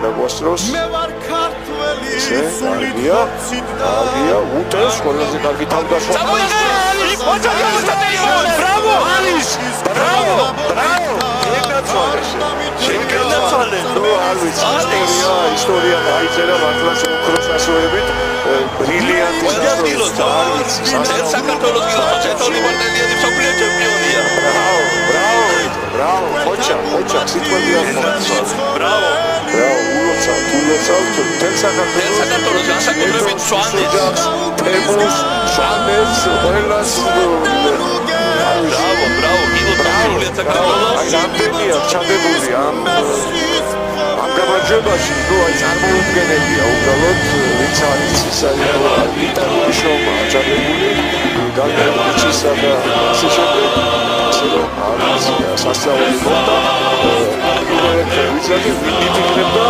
გადაგვასწროს. ესე, კარგია, უტევს ყველაზე კარგი თავდასხმა. Bravo! Bravo! შეგეცვალე. ნუ არ ვიცი, ისტორია გაიწერა მართლაც უქროს ასოებით. ბრილიანტი არ ვიცი. საქართველოს გილოცვა თორი მარტელიანი მსოფლიო ჩემპიონია. Bravo, ხოჩა, სიტყვები არ მომწონს. Bravo, ულოცა, თელ საქართველოს განსაკუთრებით სვანეთს. პემუს, სვანეთს, ყველას Bravo, გილოცვა საქართველოს. აი რამდენია ჩადებული ამ გამარჯვებაში, ნუ აი წარმოუდგენელია უბრალოდ, ვინც არის იტალიური შრომა ჩადებული, გაგერჩისა და ასე შემდეგ. სასწაული მოხდა. ვიზადი ვინიფიქრებდა